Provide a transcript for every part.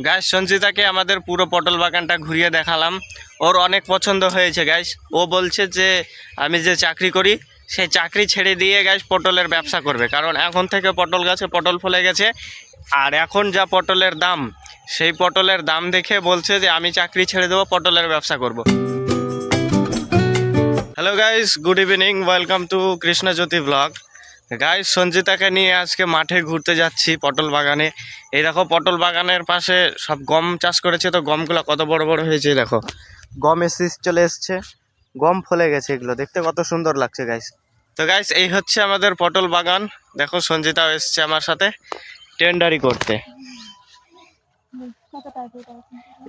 Guys সঞ্চিতাকে আমাদের পুরো পটল বাগানটা ঘুরিয়ে দেখালাম। ওর অনেক পছন্দ হয়েছে গাইস। ও বলছে যে আমি যে চাকরি করি সেই চাকরি ছেড়ে দিয়ে গাইস পটলের ব্যবসা করবে, কারণ এখন থেকে পটল গাছে পটল ফলে গেছে। আর এখন যা পটলের দাম, সেই পটলের দাম দেখে বলছে যে আমি চাকরি ছেড়ে দেবো, পটলের ব্যবসা করব। Hello guys, good evening, welcome to Krishnajyoti blog. Guys সঞ্চিতাকে নিয়ে আজকে মাঠে ঘুরতে যাচ্ছি পটল বাগানে। এই দেখো পটল বাগানের পাশে সব গম চাষ করেছে, তো গমগুলো কত বড় বড় হয়েছে। দেখো গমের শীষ চলে এসছে, গম ফলে গেছে, এগুলো দেখতে কত সুন্দর লাগছে গাইস। তো গাইস এই হচ্ছে আমাদের পটল বাগান। দেখো সঞ্চিতাও এসছে আমার সাথে টেন্ডারি করতে।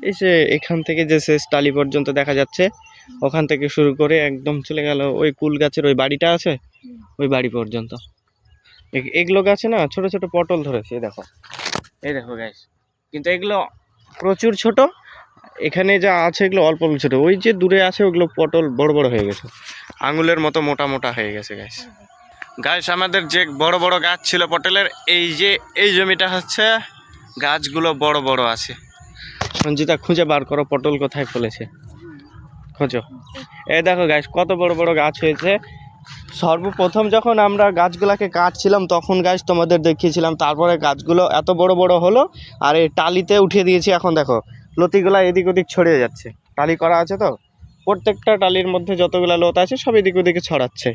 এই যে এখান থেকে যে শেষ টালি পর্যন্ত দেখা যাচ্ছে, ওখান থেকে শুরু করে একদম চলে গেল ওই কুল গাছের ওই বাড়িটা আছে, ওই বাড়ি পর্যন্ত। এগুলো গাছে না ছোট ছোট পটল ধরেছে, এই দেখো গাইস, কিন্তু এগুলো প্রচুর ছোট। এখানে যা আছে এগুলো অল্প অল্প ছোট, ওই যে দূরে আছে ওগুলো পটল বড় বড় হয়ে গেছে, আঙুলের মতো মোটা মোটা হয়ে গেছে গাইস। গাইস আমাদের যে বড় বড় গাছ ছিল পটলের, এই জমিটা হচ্ছে গাছগুলো বড় বড় আছে। সঞ্চিতা খুঁজে বার করো পটল কোথায় ফলেছে, খোঁজো। এই দেখো গাইস কত বড় বড় গাছ হয়েছে। সর্বপ্রথম যখন আমরা গাছগুলাকে কাটছিলাম তখন গাছ তোমাদের দেখিয়েছিলাম, তারপরে গাছগুলো এত বড় বড় হলো আর এই টালিতে উঠিয়ে দিয়েছি। এখন দেখো লতিগুলা এদিক ওদিক ছড়িয়ে যাচ্ছে, টালি করা আছে তো প্রত্যেকটা টালির মধ্যে যতগুলা লতা আছে সব এদিক ওদিকে ছড়াচ্ছে।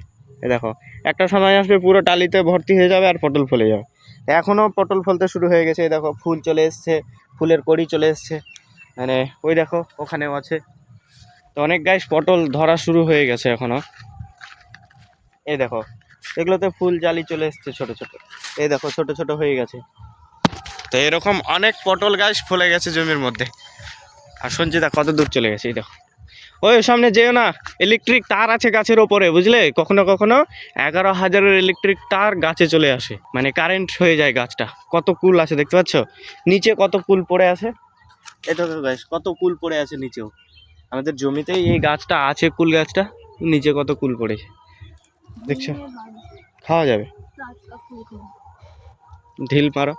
এই দেখো একটা সময় আসবে পুরো টালিতে ভর্তি হয়ে যাবে আর পটল ফলে যাবে। এখনও পটল ফলতে শুরু হয়ে গেছে। এই দেখো ফুল চলে এসছে, ফুলের কড়ি চলে এসছে, মানে ওই দেখো ওখানেও আছে। তো অনেক গাছ পটল ধরা শুরু হয়ে গেছে এখনো। এই দেখো এগুলোতে ফুল জালি চলে এসছে ছোট ছোট, এই দেখো ছোট ছোট হয়ে গেছে। তো এরকম অনেক পটল গাছ ফলে গেছে জমির মধ্যে। আর সঞ্চিতা কত দূর চলে গেছে, এই দেখো ওই সামনে যেও না, ইলেকট্রিক তার আছে গাছের ওপরে, বুঝলে। কখনো কখনো 11,000-এর ইলেকট্রিক তার গাছে চলে আসে, মানে কারেন্ট হয়ে যায় গাছটা। কত কুল আছে দেখতে পাচ্ছ, নিচে কত কুল পড়ে আছে। এটা তো গাছ কত কুল পড়ে আছে নিচেও, আমাদের জমিতেই এই গাছটা আছে, কুল গাছটা নিচে কত কুল পড়েছে দেখছো। খাওয়া যাবে, ঢিল মারো,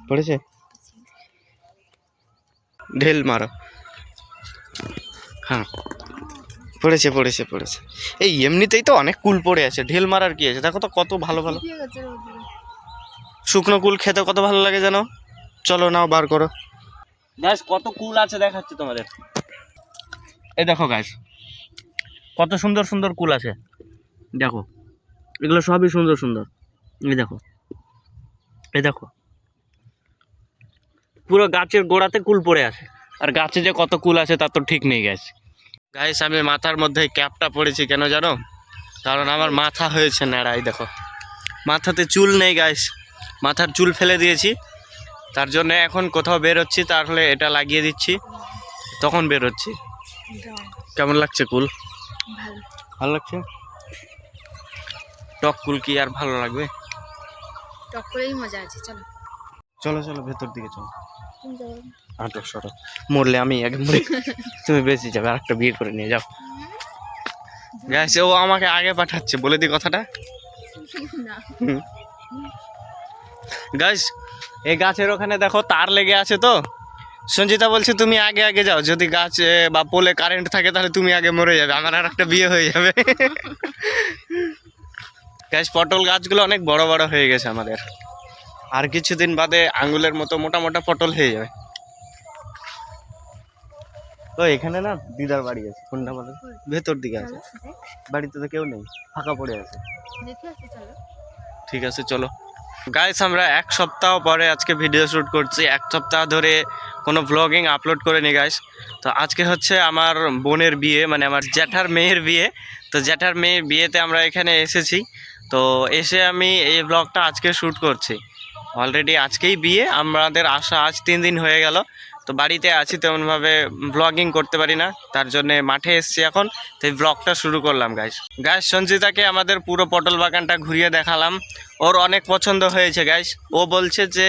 পড়েছে, ঢিল মারো। হ্যাঁ পড়েছে পড়েছে পড়েছে। এই এমনিতেই তো অনেক কুল পড়ে আছে, ঢিল মারার কি আছে। দেখো তো কত ভালো ভালো শুকনো কুল খেতে কত ভালো লাগে জানো। চলো নাও বার করো গাছ, কত কুল আছে দেখাচ্ছি তোমাদের। এই দেখো গাছ কত সুন্দর সুন্দর কুল আছে, দেখো এগুলো সবই সুন্দর সুন্দর। এই দেখো, এই দেখো পুরো গাছের গোড়াতে কুল পড়ে আছে। আর গাছে যে কত কুল আছে তার তো ঠিক নেই গাছ। গাইস আমি মাথার মধ্যে ক্যাপটা পরেছি কেন জানো, কারণ আমার মাথা হয়েছে ন্যাড়া। এই দেখো মাথাতে চুল নেই গাইস, মাথার চুল ফেলে দিয়েছি, তার জন্য এখন কোথাও বেরোচ্ছি তাহলে এটা লাগিয়ে দিচ্ছি, তখন বেরোচ্ছি। কেমন লাগছে কুল, ভালো লাগছে। টক কুল কি আর ভালো লাগবে, টক করেই মজা আছে। চলো চলো চলো ভেতর দিকে চলো। আটো সরো, মরলে আমি আগে মরে, তুমি বেঁচে যাবে, আর একটা বিয়ে করে নিয়ে যাও। গাইস ও আমাকে আগে পাঠাচ্ছে, বলে দি কথাটা। গাইস এই গাছের ওখানে দেখো তার লেগে আছে, তো সঞ্চিতা বলছে তুমি আগে আগে যাও, যদি গাছ বা পোলে কারেন্ট থাকে তাহলে তুমি আগে মরে যাবে, আমার আর একটা বিয়ে হয়ে যাবে। গাইস পটল গাছগুলো অনেক বড় বড় হয়ে গেছে আমাদের, আর কিছুদিন বাদে আঙ্গুলের মতো মোটা মোটা পটল হয়ে যাবে। তো এখানে না দিদার বাড়ি আছে, কোনটা বলো, ভেতর দিকে আছে, বাড়িতে তো কেউ নেই, ফাঁকা পড়ে আছে। ঠিক আছে চলো। গাইস আমরা এক সপ্তাহ পরে আজকে ভিডিও শ্যুট করছি, এক সপ্তাহ ধরে কোনো ভ্লগিং আপলোড করিনি গাইস। তো আজকে হচ্ছে আমার বোনের বিয়ে, মানে আমার জ্যাঠার মেয়ের বিয়ে। তো জ্যাঠার মেয়ের বিয়েতে আমরা এখানে এসেছি, তো এসে আমি এই ব্লগটা আজকে শ্যুট করছি। অলরেডি আজকেই বিয়ে, আমাদের আসা আজ 3 দিন হয়ে গেল। তো বাড়িতে আছি, তেমনভাবে ব্লগিং করতে পারি না, তার জন্যে মাঠে এসেছি এখন, তো এই ব্লগটা শুরু করলাম গাইস। গাইস সঞ্চিতাকে আমাদের পুরো পটল বাগানটা ঘুরিয়ে দেখালাম। ওর অনেক পছন্দ হয়েছে গাইস। ও বলছে যে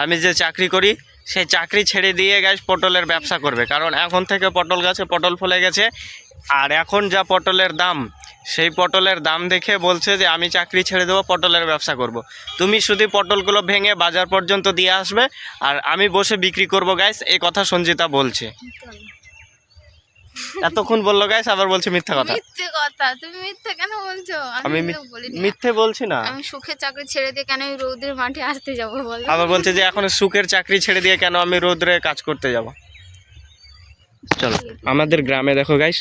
আমি যে চাকরি করি সেই চাকরি ছেড়ে দিয়ে গাইস পটলের ব্যবসা করবে, কারণ এখন থেকে পটল গাছে পটল ফলে গেছে। আর এখন যা পটলের দাম, সেই পটলের দাম দেখে বলছে যে আমি চাকরি ছেড়ে দেবো, পটলের ব্যবসা করব। তুমি শুধু পটলগুলো ভেঙে বাজার পর্যন্ত দিয়ে আসবে আর আমি বসে বিক্রি করব গাইস, এই কথা সঞ্জিতা বলছে। এতক্ষণ বললো গাইস, আবার বলছে মিথ্যা কথা। মিথ্যে কথা, তুমি মিথ্যে কেন বলছো? আমি কিন্তু বলিনি। মিথ্যে বলছি না। আমি সুখে চাকরি ছেড়ে দিয়ে কেন ওই রৌদ্রের মাঠে আসতে যাবো বলো? আবার বলছে যে এখন সুখের চাকরি ছেড়ে দিয়ে কেন আমি রোদ্রে কাজ করতে যাব। চলো, আমাদের গ্রামে দেখো গাইস,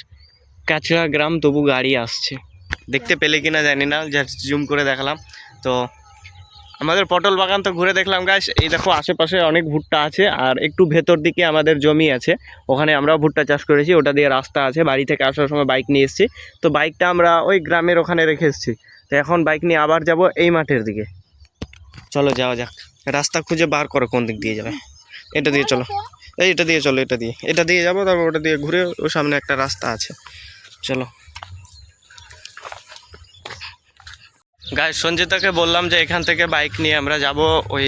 কাছড়া গ্রাম, তবু গাড়ি আসছে, দেখতে পেলে কিনা জানি না, জাস্ট জুম করে দেখালাম। তো আমাদের পটল বাগান তো ঘুরে দেখলাম গাইস। এই দেখো আশেপাশে অনেক ভুট্টা আছে, আর একটু ভেতর দিকে আমাদের জমি আছে, ওখানে আমরাও ভুট্টা চাষ করেছি। ওটা দিয়ে রাস্তা আছে, বাড়ি থেকে আসার সময় বাইক নিয়ে এসেছি। তো বাইকটা আমরা ওই গ্রামের ওখানে রেখে এসেছি। তো এখন বাইক নিয়ে আবার যাব এই মাঠের দিকে। চলো যাওয়া যাক, রাস্তা খুঁজে বার করো কোন দিক দিয়ে যাবে। এটা দিয়ে চলো, এটা দিয়ে চলো, এটা দিয়ে যাবো, তারপর ওটা দিয়ে ঘুরে ওর সামনে একটা রাস্তা আছে। চলো গাইস, সঞ্জিতাকে বললাম যে এখান থেকে বাইক নিয়ে আমরা যাব ওই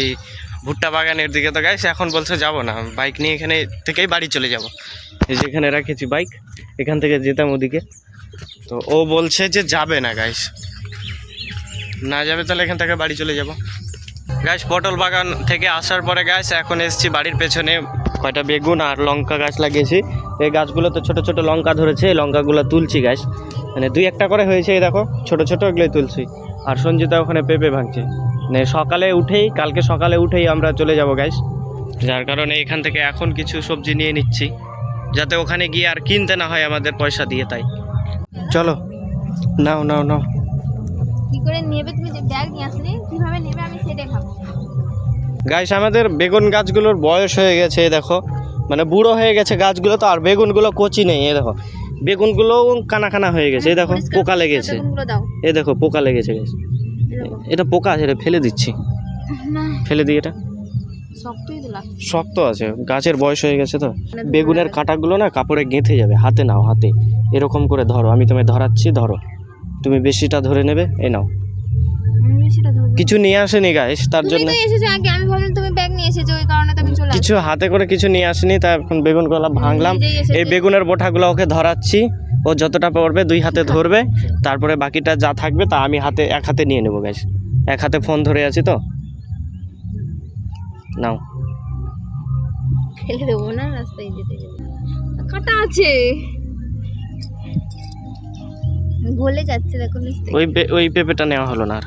ভুট্টা বাগানের দিকে। তো গাইস এখন বলছে যাব না, বাইক নিয়ে এখানে থেকেই বাড়ি চলে যাব। এই যে এখানে রেখেছি বাইক, এখান থেকে যেতাম ওদিকে। তো ও বলছে যে যাবে না গাইস, না যাবে তাহলে এখান থেকে বাড়ি চলে যাব। গাছ পটল বাগান থেকে আসার পরে গাছ এখন এসেছি বাড়ির পেছনে, কয়টা বেগুন আর লঙ্কা গাছ লাগিয়েছি। এই গাছগুলোতে ছোট ছোট লঙ্কা ধরেছে, এই লঙ্কাগুলো তুলছি গাছ, মানে 2-1টা করে হয়েছে, এই দেখো ছোট ছোট, এগুলোই তুলছি। আর সঞ্জিতা ওখানে পেঁপে ভাঙছে। মানে কালকে সকালে উঠেই আমরা চলে যাব গাছ, যার কারণে এখান থেকে এখন কিছু সবজি নিয়ে নিচ্ছি, যাতে ওখানে গিয়ে আর কিনতে না হয় আমাদের পয়সা দিয়ে। তাই চলো, নাও নাও নাও। কি করে নেবে? তুমি যে ব্যাগ নিয়ে আসলে কিভাবে নেবে আমি সেটাই খাবো। গাইস আমাদের বেগুন গাছগুলোর বয়স হয়ে গেছে, এই দেখো, মানে বুড়ো হয়ে গেছে গাছগুলো তো, আর বেগুনগুলো কচি নেই। এই দেখো বেগুনগুলো কানা কানা হয়ে গেছে, এই দেখো পোকা লেগেছে, বেগুনগুলো দাও। এই দেখো পোকা লেগেছে গাছ। এটা পোকা আছে, এটা ফেলে দিচ্ছি, না ফেলে দিই। এটা শক্তই তো লাগছে। শক্ত আছে, গাছের বয়স হয়ে গেছে তো। বেগুনের কাঁটাগুলো না কাপড়ে গেঁথে যাবে, হাতে নাও, হাতে এরকম করে ধরো, আমি তোমায় ধরাচ্ছি, ধরো, তুমি বেশিটা ধরে নেবে। এই নাও, আমি বেশিটা ধরবো। কিছু নিয়ে আসেনি গাইস, তার তুমি জন্য তো এসেছো আগে, আমি ভাবলাম তুমি ব্যাগ নিয়ে এসেছো, ওই কারণে তো আমি চলে আসলাম। কিছু হাতে করে কিছু নিয়ে আসিনি, তা এখন বেগুনগুলো ভাঙলাম। নিজেই এসেছে। এই বেগুনের বোঁটাগুলো ওকে ধরাচ্ছি, ও যতটা পড়বে 2 হাতে ধরবে, তারপরে বাকিটা যা থাকবে তা আমি এক হাতে নিয়ে নেবো গাইস। এক হাতে ফোন ধরে আছি তো, নাও। ফেলে দেবো না রাস্তায় যেতে যেতে, কাটা আছে, গলে যাচ্ছে দেখো নিচ থেকে। ওই পেঁপেটা নেওয়া হলো না আর।